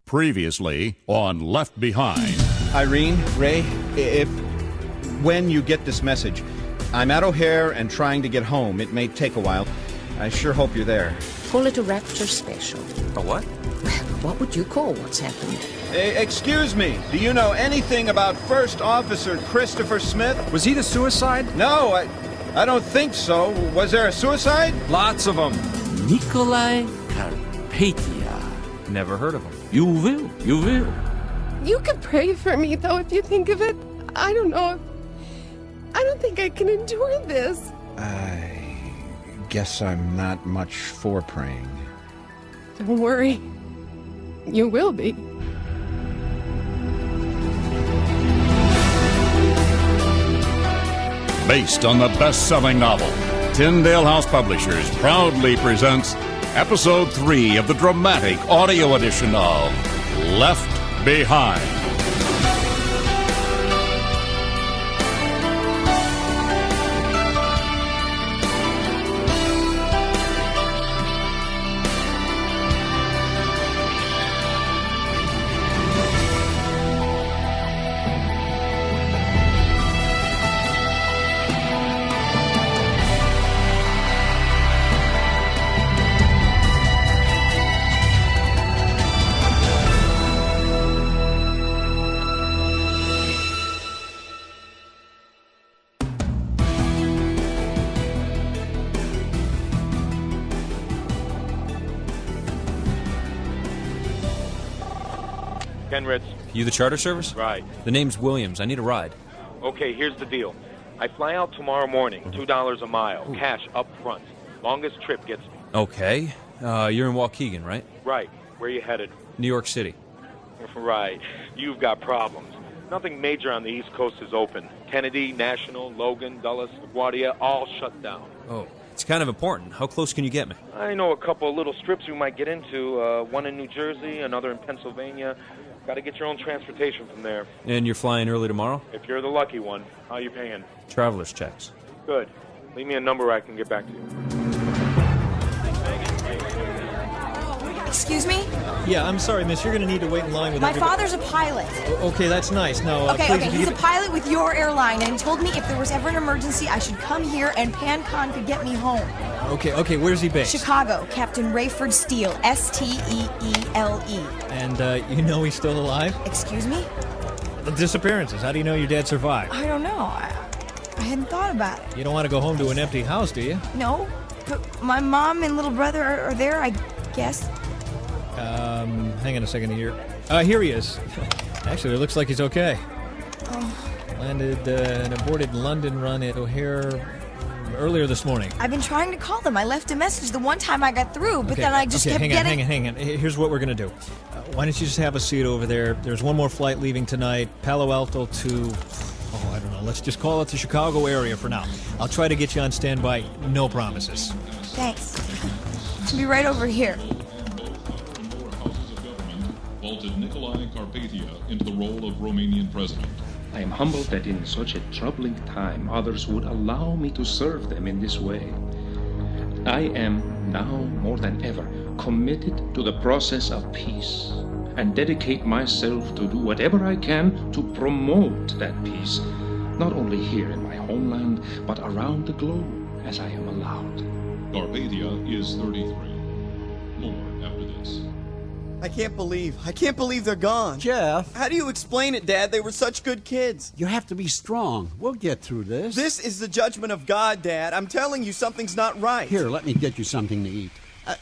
Previously on Left Behind. Irene, Ray, when you get this message, I'm at O'Hare and trying to get home. It may take a while. I sure hope you're there. Call it a rapture special. A what? What would you call what's happened? Excuse me, do you know anything about First Officer Christopher Smith? Was he the suicide? No, I don't think so. Was there a suicide? Lots of them. Nikolai Carpathia. Never heard of him. You will. You could pray for me, though, if you think of it. I don't know. I don't think I can endure this. I guess I'm not much for praying. Don't worry. You will be. Based on the best-selling novel, Tyndale House Publishers proudly presents Episode 3 of the dramatic audio edition of Left Behind. Ken Ritz. You the charter service? Right. The name's Williams. I need a ride. Okay, here's the deal. I fly out tomorrow morning, $2 a mile, cash up front. Longest trip gets me. Okay. You're in Waukegan, right? Right. Where you headed? New York City. Right. You've got problems. Nothing major on the East Coast is open. Kennedy, National, Logan, Dulles, LaGuardia, all shut down. Oh, it's kind of important. How close can you get me? I know a couple of little strips we might get into. One in New Jersey, another in Pennsylvania. Got to get your own transportation from there. And you're flying early tomorrow? If you're the lucky one, how you paying? Traveler's checks. Good. Leave me a number I can get back to you. Excuse me? Yeah, I'm sorry, miss. You're going to need to wait in line with My everybody. father's a pilot. Okay, that's nice. Now, Okay, please, he's a pilot with your airline, and he told me if there was ever an emergency, I should come here and PanCon could get me home. Okay, where's he based? Chicago, Captain Rayford Steele, S-T-E-E-L-E. And you know he's still alive? Excuse me? The disappearances. How do you know your dad survived? I don't know. I hadn't thought about it. You don't want to go home to an empty house, do you? No, but my mom and little brother are there, I guess. Hang on a second here. Here he is. Actually, it looks like he's okay. Oh. Landed an aborted London run at O'Hare earlier this morning. I've been trying to call them. I left a message the one time I got through, but then I just kept hang getting... Hang on. Here's what we're going to do. Why don't you just have a seat over there? There's one more flight leaving tonight, Palo Alto to... Oh, I don't know. Let's just call it the Chicago area for now. I'll try to get you on standby. No promises. Thanks. I'll be right over here. Vaulted Nikolai Carpathia into the role of Romanian president. I am humbled that in such a troubling time others would allow me to serve them in this way. I am now more than ever committed to the process of peace and dedicate myself to do whatever I can to promote that peace, not only here in my homeland, but around the globe as I am allowed. Carpathia is 33. More after this. I can't believe they're gone. Jeff. How do you explain it, Dad? They were such good kids. You have to be strong. We'll get through this. This is the judgment of God, Dad. I'm telling you, something's not right. Here, let me get you something to eat.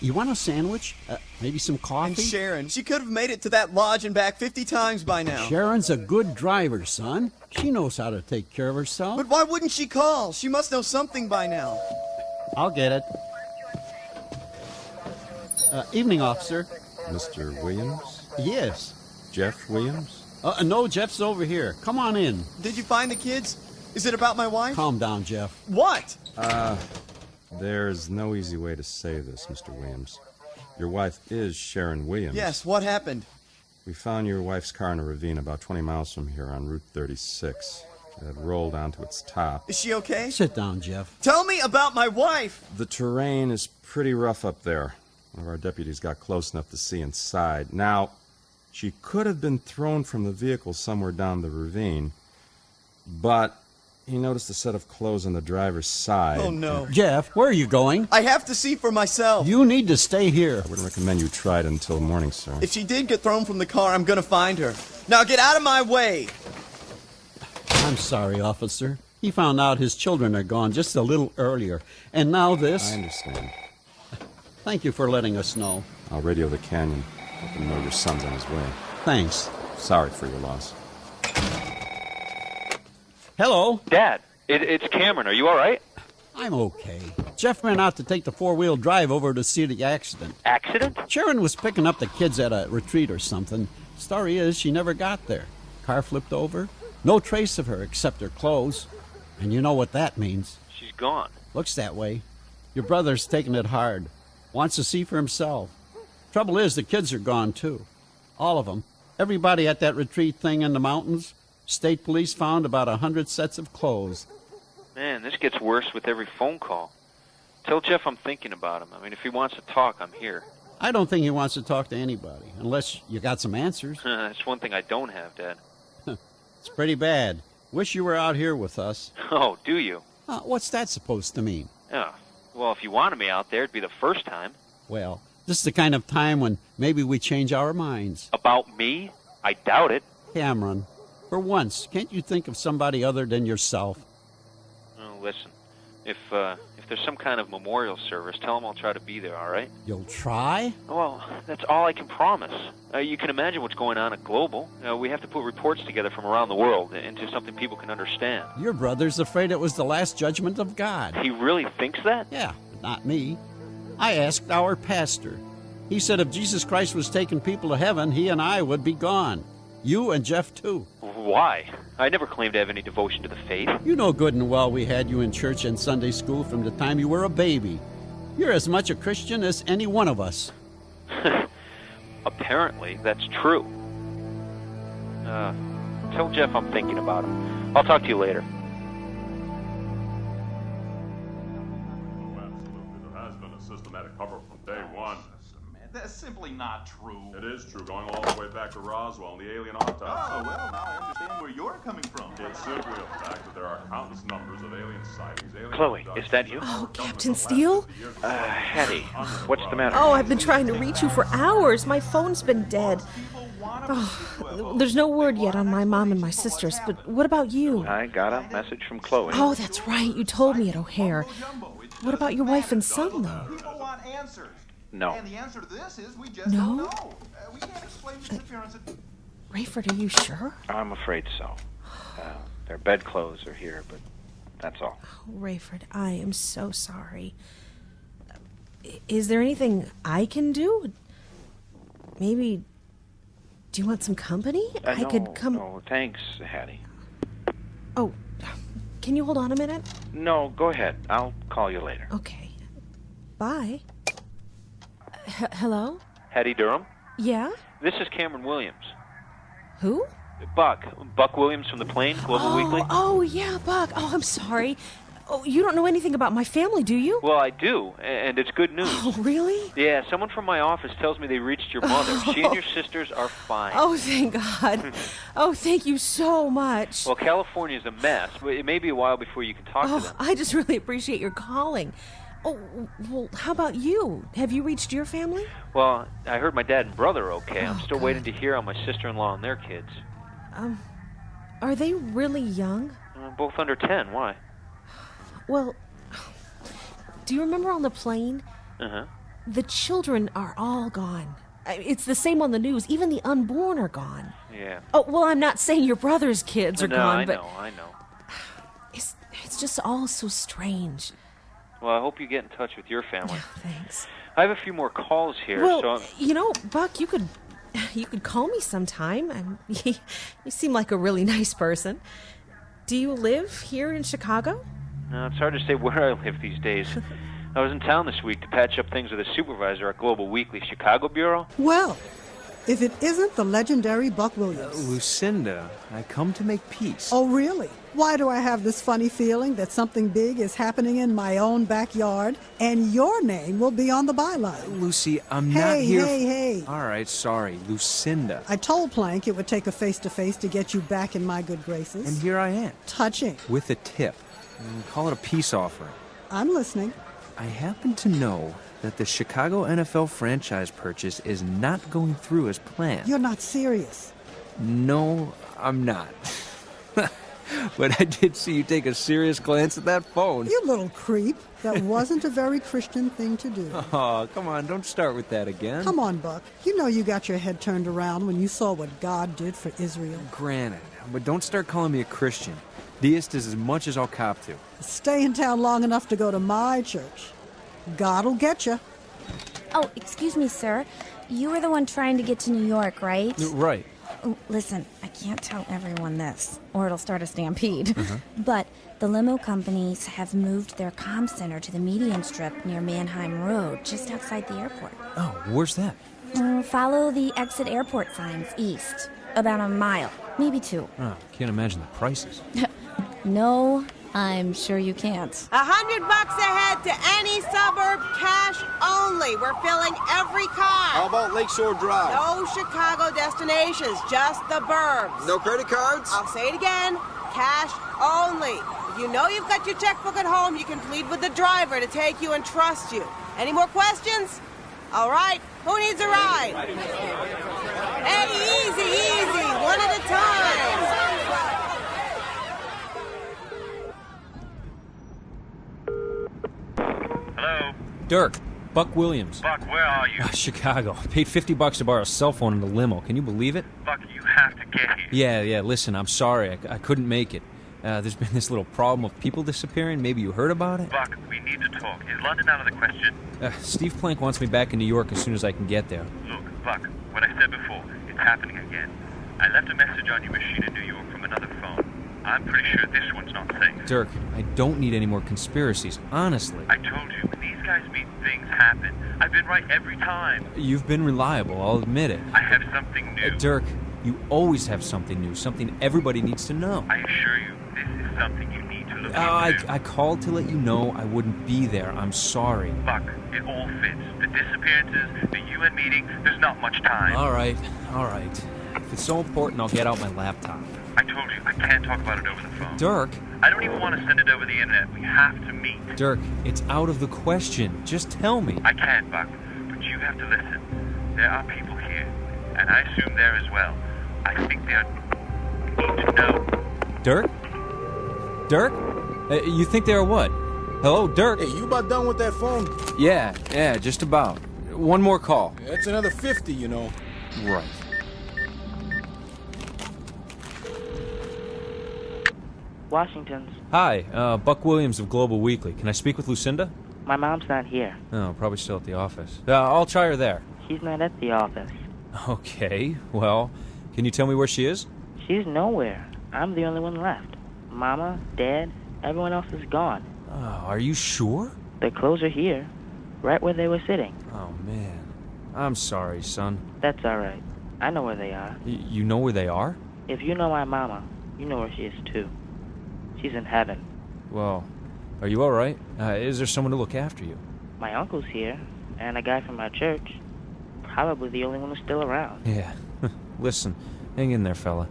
You want a sandwich? Maybe some coffee? And Sharon, she could have made it to that lodge and back 50 times by now. Sharon's a good driver, son. She knows how to take care of herself. But why wouldn't she call? She must know something by now. I'll get it. Evening, officer. Mr. Williams? Yes. Jeff Williams? No, Jeff's over here. Come on in. Did you find the kids? Is it about my wife? Calm down, Jeff. What? There's no easy way to say this, Mr. Williams. Your wife is Sharon Williams. Yes, what happened? We found your wife's car in a ravine about 20 miles from here on Route 36. It had rolled onto its top. Is she okay? Sit down, Jeff. Tell me about my wife! The terrain is pretty rough up there. One of our deputies got close enough to see inside. Now, She could have been thrown from the vehicle somewhere down the ravine, but he noticed a set of clothes on the driver's side. Oh, no. Jeff, where are you going? I have to see for myself. You need to stay here. I would recommend you try it until morning, sir. If she did get thrown from the car, I'm gonna find her. Now get out of my way! I'm sorry, officer. He found out his children are gone just a little earlier. And now this. I understand. Thank you for letting us know. I'll radio the canyon. Let them know your son's on his way. Thanks. Sorry for your loss. Hello? Dad, it's Cameron. Are you all right? I'm okay. Jeff ran out to take the four-wheel drive over to see the accident. Accident? Sharon was picking up the kids at a retreat or something. Story is, she never got there. Car flipped over. No trace of her except her clothes. And you know what that means. She's gone. Looks that way. Your brother's taking it hard. Wants to see for himself. Trouble is, the kids are gone, too. All of them. Everybody at that retreat thing in the mountains. State police found about 100 sets of clothes. Man, this gets worse with every phone call. Tell Jeff I'm thinking about him. I mean, if he wants to talk, I'm here. I don't think he wants to talk to anybody, unless you got some answers. That's one thing I don't have, Dad. It's pretty bad. Wish you were out here with us. Oh, do you? What's that supposed to mean? Oh, well, if you wanted me out there, it'd be the first time. Well, this is the kind of time when maybe we change our minds. About me? I doubt it. Cameron, for once, can't you think of somebody other than yourself? Oh, listen, if there's some kind of memorial service, tell him I'll try to be there, all right? You'll try? Well, that's all I can promise. You can imagine what's going on at Global. We have to put reports together from around the world into something people can understand. Your brother's afraid it was the last judgment of God. He really thinks that? Yeah, but not me. I asked our pastor. He said if Jesus Christ was taking people to heaven, he and I would be gone. You and Jeff, too. Why? I never claimed to have any devotion to the faith. You know good and well we had you in church and Sunday school from the time you were a baby. You're as much a Christian as any one of us. Apparently, that's true. Tell Jeff I'm thinking about him. I'll talk to you later. Absolutely. There has been a systematic cover from day one. That's simply not true. It is true, going all the way back to Roswell and the alien autopsy. Oh, well, now I understand where you're coming from. It's simply a fact that there are countless numbers of alien sightings. Chloe, is that you? Oh, Captain Steele? Hattie, what's the matter? Oh, I've been trying to reach you for hours. My phone's been dead. Oh, there's no word yet on my mom and my sisters, but what about you? I got a message from Chloe. Oh, that's right. You told me at O'Hare. What about your wife and son, though? People want answers. No. And the answer to this is we just No? don't know. We can't explain the disappearance of... Rayford, are you sure? I'm afraid so. Their bedclothes are here, but that's all. Oh, Rayford, I am so sorry. Is there anything I can do? Maybe... Do you want some company? I could come... No, thanks, Hattie. Oh, can you hold on a minute? No, go ahead. I'll call you later. Okay. Bye. Hello? Hattie Durham? Yeah? This is Cameron Williams. Who? Buck Williams from the Plane, Global Weekly. Oh, yeah, Buck. Oh, I'm sorry. Oh, you don't know anything about my family, do you? Well, I do, and it's good news. Oh, really? Yeah, someone from my office tells me they reached your mother. She and your sisters are fine. Oh, thank God. Oh, thank you so much. Well, California's a mess, but it may be a while before you can talk to them. I just really appreciate your calling. Oh, well, how about you? Have you reached your family? Well, I heard my dad and brother are okay. I'm still God. waiting to hear on my sister-in-law and their kids. Are they really young? Both under 10. Why? Well, do you remember on the plane? Uh-huh. The children are all gone. It's the same on the news. Even the unborn are gone. Yeah. Oh, well, I'm not saying your brother's kids are gone, but... I know. It's just all so strange. Well, I hope you get in touch with your family. Thanks. I have a few more calls here, Well, so... you know, Buck, you could call me sometime. You seem like a really nice person. Do you live here in Chicago? No, it's hard to say where I live these days. I was in town this week to patch up things with a supervisor at Global Weekly Chicago Bureau. Well, if it isn't the legendary Buck Williams. Lucinda, I come to make peace. Oh, really? Why do I have this funny feeling that something big is happening in my own backyard, and your name will be on the byline? Lucy, I'm not here... Hey. All right, sorry. Lucinda. I told Plank it would take a face-to-face to get you back in my good graces. And here I am. Touching. With a tip. Call it a peace offering. I'm listening. I happen to know that the Chicago NFL franchise purchase is not going through as planned. You're not serious. No, I'm not. But I did see you take a serious glance at that phone. You little creep. That wasn't a very Christian thing to do. Oh, come on, don't start with that again. Come on, Buck. You know you got your head turned around when you saw what God did for Israel. Granted, but don't start calling me a Christian. Deist is as much as I'll cop to. Stay in town long enough to go to my church. God'll get you. Oh, excuse me, sir. You were the one trying to get to New York, right? Right. Listen, I can't tell everyone this, or it'll start a stampede. But the limo companies have moved their comm center to the median strip near Mannheim Road, just outside the airport. Oh, where's that? Follow the exit airport signs east. About a mile, maybe 2. Oh, can't imagine the prices. No, I'm sure you can't. $100 ahead to any suburb, cash only. We're filling every car. How about Lakeshore Drive? No Chicago destinations, just the burbs. No credit cards? I'll say it again, cash only. If you know you've got your checkbook at home, you can plead with the driver to take you and trust you. Any more questions? All right, who needs a ride? Hey, easy, one at a time. Hello? Dirk, Buck Williams. Buck, where are you? Chicago. Paid $50 to borrow a cell phone in the limo. Can you believe it? Buck, you have to get here. Yeah, listen, I'm sorry. I couldn't make it. There's been this little problem of people disappearing. Maybe you heard about it? Buck, we need to talk. Is London out of the question? Steve Plank wants me back in New York as soon as I can get there. Look, Buck, what I said before, it's happening again. I left a message on your machine in New York from another phone. I'm pretty sure this one's not safe. Dirk, I don't need any more conspiracies, honestly. I told you, when these guys meet, things happen. I've been right every time. You've been reliable, I'll admit it. I have something new. Dirk, you always have something new, something everybody needs to know. I assure you, this is something you need to look into. I called to let you know I wouldn't be there. I'm sorry. Buck, it all fits. The disappearances, the UN meeting, there's not much time. All right. If it's so important, I'll get out my laptop. I told you, I can't talk about it over the phone. Dirk! I don't even want to send it over the internet. We have to meet. Dirk, it's out of the question. Just tell me. I can't, Buck, but you have to listen. There are people here, and I assume there as well. I think they need to know. Dirk? Dirk? You think they are what? Hello, Dirk? Hey, you about done with that phone? Yeah, just about. One more call. That's another 50, you know. Right. Washington's. Hi, Buck Williams of Global Weekly. Can I speak with Lucinda? My mom's not here. Oh, probably still at the office. I'll try her there. She's not at the office. Okay, well, can you tell me where she is? She's nowhere. I'm the only one left. Mama, Dad, everyone else is gone. Oh, are you sure? Their clothes are here, right where they were sitting. Oh, man. I'm sorry, son. That's all right. I know where they are. You know where they are? If you know my mama, you know where she is, too. She's in heaven. Well, are you all right? Is there someone to look after you? My uncle's here, and a guy from our church. Probably the only one who's still around. Yeah. Listen, hang in there, fella.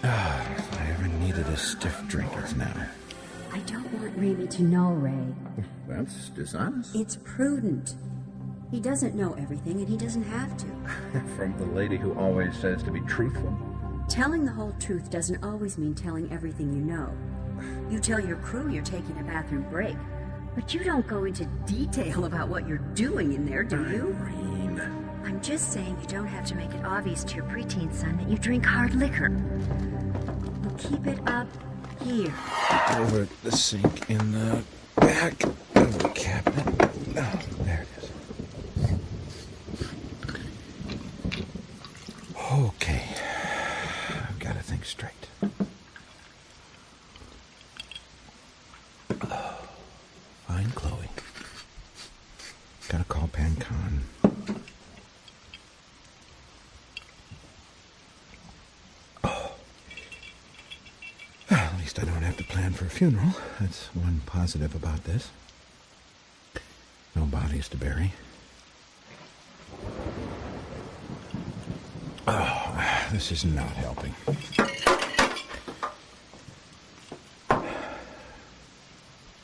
If I ever needed a stiff drink, it's now. I don't want Raimi to know, Ray. That's dishonest. It's prudent. He doesn't know everything, and he doesn't have to. From the lady who always says to be truthful. Telling the whole truth doesn't always mean telling everything you know. You tell your crew you're taking a bathroom break, but you don't go into detail about what you're doing in there, do you? Irene. I'm just saying you don't have to make it obvious to your preteen son that you drink hard liquor. We'll keep it up here. Over the sink in the back of the cabinet. Oh, there it is. Okay. I've got to think straight. 1, find Chloe. Gotta call PanCon. Oh. Well, at least I don't have to plan for a funeral. That's one positive about this. No bodies to bury. Oh, this is not helping.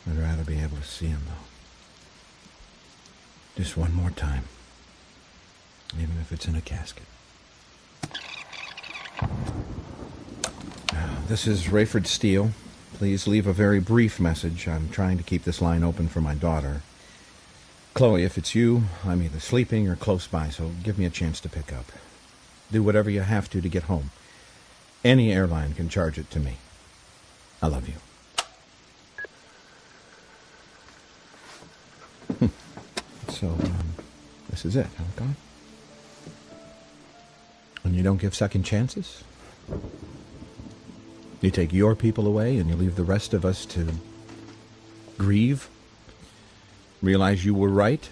I'd rather be able to see him, though. Just one more time. Even if it's in a casket. Now, this is Rayford Steele. Please leave a very brief message. I'm trying to keep this line open for my daughter. Chloe, if it's you, I'm either sleeping or close by, so give me a chance to pick up. Do whatever you have to get home. Any airline can charge it to me. I love you. So, this is it, huh, God? And you don't give second chances? You take your people away and you leave the rest of us to grieve? Realize you were right?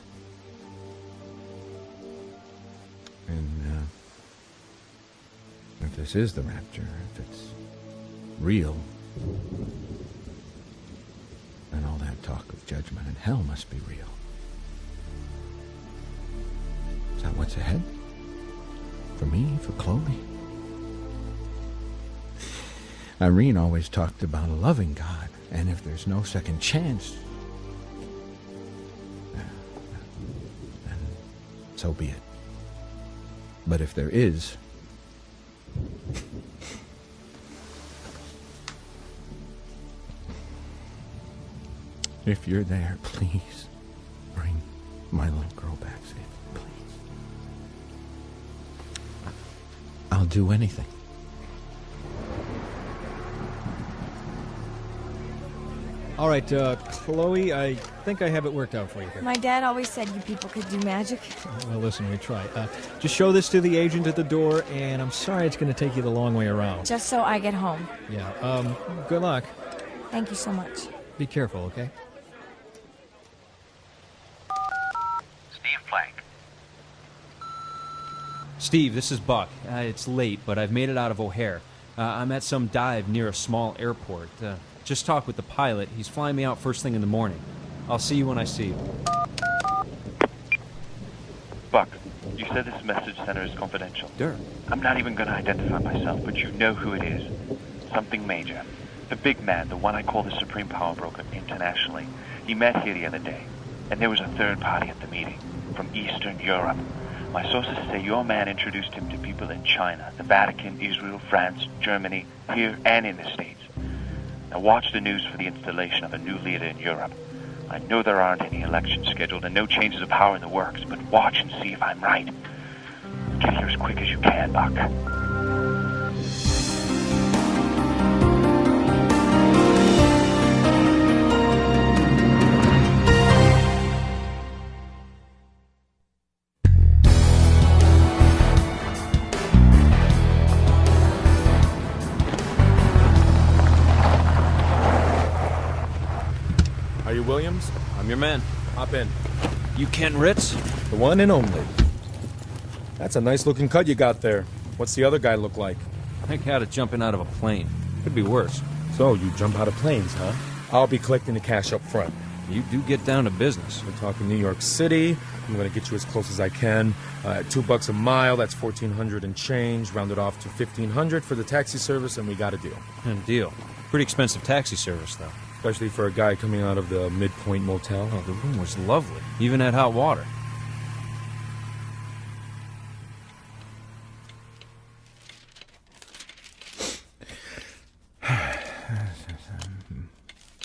And, if this is the rapture, if it's real, then all that talk of judgment and hell must be real. Is that what's ahead? For me? For Chloe? Irene always talked about a loving God, and if there's no second chance, then so be it. But if there is, if you're there, please bring my little girl back safely, please. I'll do anything. All right, Chloe, I think I have it worked out for you here. My dad always said you people could do magic. Well, listen, we try. Just show this to the agent at the door, and I'm sorry it's going to take you the long way around. Just so I get home. Yeah, good luck. Thank you so much. Be careful, okay? Steve Plank. Steve, this is Buck. It's late, but I've made it out of O'Hare. I'm at some dive near a small airport. Just talked with the pilot. He's flying me out first thing in the morning. I'll see you when I see you. Buck, you said this message center is confidential. Sure. I'm not even going to identify myself, but you know who it is. Something major. The big man, the one I call the supreme power broker internationally. He met here the other day, and there was a third party at the meeting from Eastern Europe. My sources say your man introduced him to people in China, the Vatican, Israel, France, Germany, here and in the States. Now watch the news for the installation of a new leader in Europe. I know there aren't any elections scheduled and no changes of power in the works, but watch and see if I'm right. Get here as quick as you can, Buck. Are you Williams? I'm your man. Hop in. You Ken Ritz? The one and only. That's a nice looking cut you got there. What's the other guy look like? I think I had it jumping out of a plane. Could be worse. So, you jump out of planes, huh? I'll be collecting the cash up front. You do get down to business. We're talking New York City. I'm going to get you as close as I can. $2 a mile, that's $1,400 and change. Rounded off to $1,500 for the taxi service, and we got a deal. Deal. Pretty expensive taxi service, though. Especially for a guy coming out of the Midpoint Motel. Oh, the room was lovely. Even had hot water.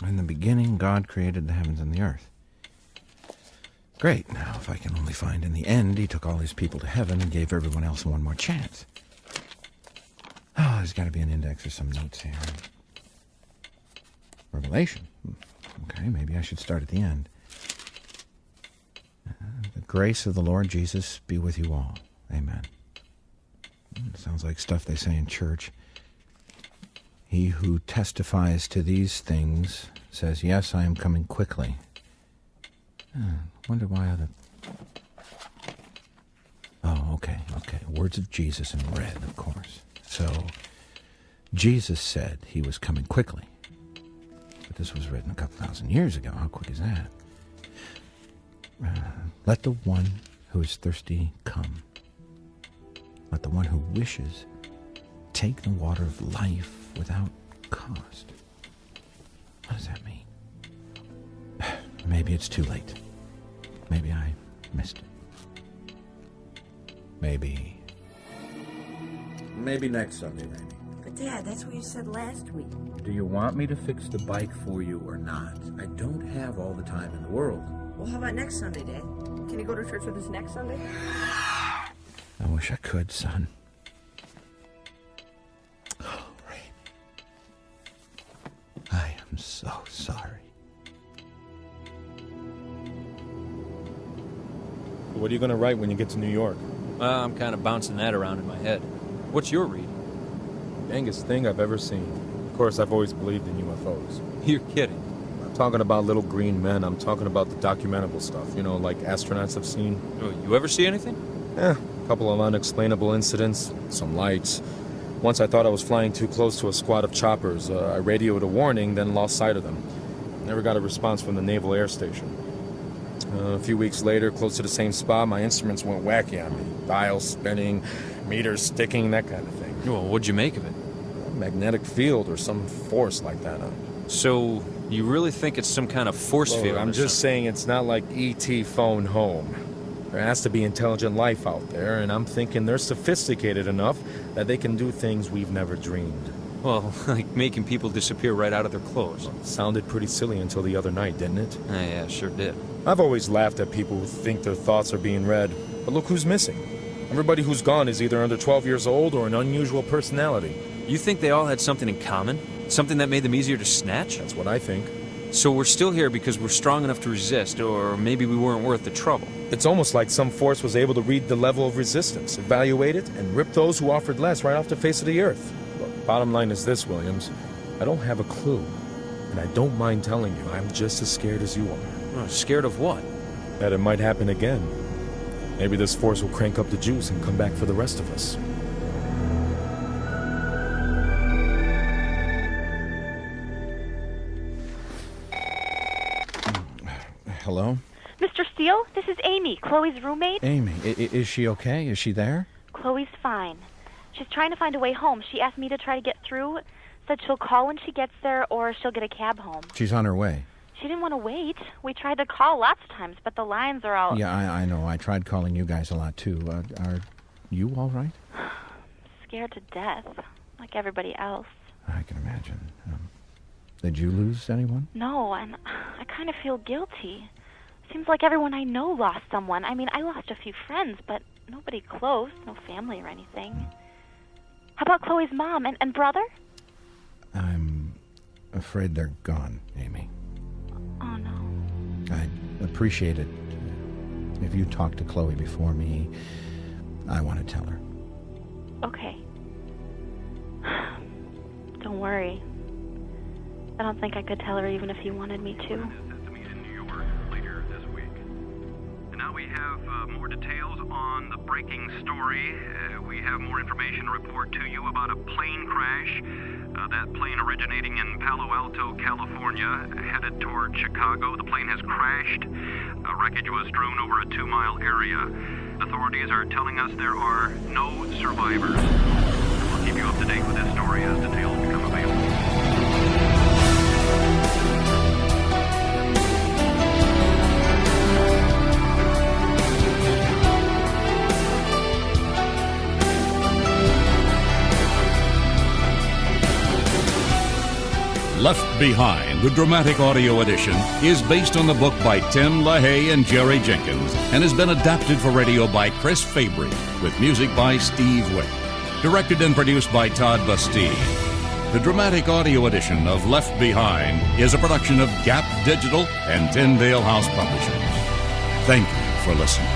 In the beginning, God created the heavens and the earth. Great. Now, if I can only find in the end, he took all his people to heaven and gave everyone else one more chance. Oh, there's got to be an index or some notes here. Revelation. Okay, maybe I should start at the end. The grace of the Lord Jesus be with you all. Amen. Sounds like stuff they say in church. He who testifies to these things says, yes, I am coming quickly. Wonder why other... Oh, okay. Words of Jesus in red, of course. So, Jesus said he was coming quickly. But this was written a couple thousand years ago. How quick is that? Let the one who is thirsty come. Let the one who wishes take the water of life without cost. What does that mean? Maybe it's too late. Maybe I missed it. Maybe next Sunday, Randy. But Dad, that's what you said last week. Do you want me to fix the bike for you or not? I don't have all the time in the world. Well, how about next Sunday, Dad? Can you go to church with us next Sunday? I wish I could, son. Oh, Ray. I am so sorry. What are you going to write when you get to New York? I'm kind of bouncing that around in my head. What's your read? Dangest thing I've ever seen. Of course, I've always believed in UFOs. You're kidding. I'm talking about little green men. I'm talking about the documentable stuff, like astronauts have seen. Oh, you ever see anything? A couple of unexplainable incidents, some lights. Once I thought I was flying too close to a squad of choppers. I radioed a warning, then lost sight of them. Never got a response from the Naval Air Station. A few weeks later, close to the same spot, my instruments went wacky on me. Dials spinning, meters sticking, that kind of thing. Well, what'd you make of it? A magnetic field or some force like that. So, you really think it's some kind of force field? I'm just saying it's not like E.T. phone home. There has to be intelligent life out there, and I'm thinking they're sophisticated enough that they can do things we've never dreamed. Well, like making people disappear right out of their clothes. Well, sounded pretty silly until the other night, didn't it? Yeah, sure did. I've always laughed at people who think their thoughts are being read. But look who's missing. Everybody who's gone is either under 12 years old or an unusual personality. You think they all had something in common? Something that made them easier to snatch? That's what I think. So we're still here because we're strong enough to resist, or maybe we weren't worth the trouble. It's almost like some force was able to read the level of resistance, evaluate it, and rip those who offered less right off the face of the earth. Look, bottom line is this, Williams. I don't have a clue. And I don't mind telling you, I'm just as scared as you are. Oh, scared of what? That it might happen again. Maybe this force will crank up the juice and come back for the rest of us. Hello? Mr. Steele, this is Amy, Chloe's roommate. Amy, is she okay? Is she there? Chloe's fine. She's trying to find a way home. She asked me to try to get through, said she'll call when she gets there or she'll get a cab home. She's on her way. She didn't want to wait. We tried to call lots of times, but the lines are all... Yeah, I know. I tried calling you guys a lot, too. Are you all right? Scared to death, like everybody else. I can imagine. Did you lose anyone? No, and I kind of feel guilty. Seems like everyone I know lost someone. I mean, I lost a few friends, but nobody close, no family or anything. How about Chloe's mom and brother? I'm afraid they're gone, Amy. Oh, no. I'd appreciate it if you talked to Chloe before me. I want to tell her. Okay. Don't worry. I don't think I could tell her even if you wanted me to. Now we have more details on the breaking story. We have more information to report to you about a plane crash. That plane originating in Palo Alto, California, headed toward Chicago. The plane has crashed. Wreckage was strewn over a 2-mile area. Authorities are telling us there are no survivors. We'll keep you up to date with this story as details become available. Left Behind, the dramatic audio edition, is based on the book by Tim LaHaye and Jerry Jenkins and has been adapted for radio by Chris Fabry with music by Steve Wick. Directed and produced by Todd Bastille. The dramatic audio edition of Left Behind is a production of Gap Digital and Tyndale House Publishers. Thank you for listening.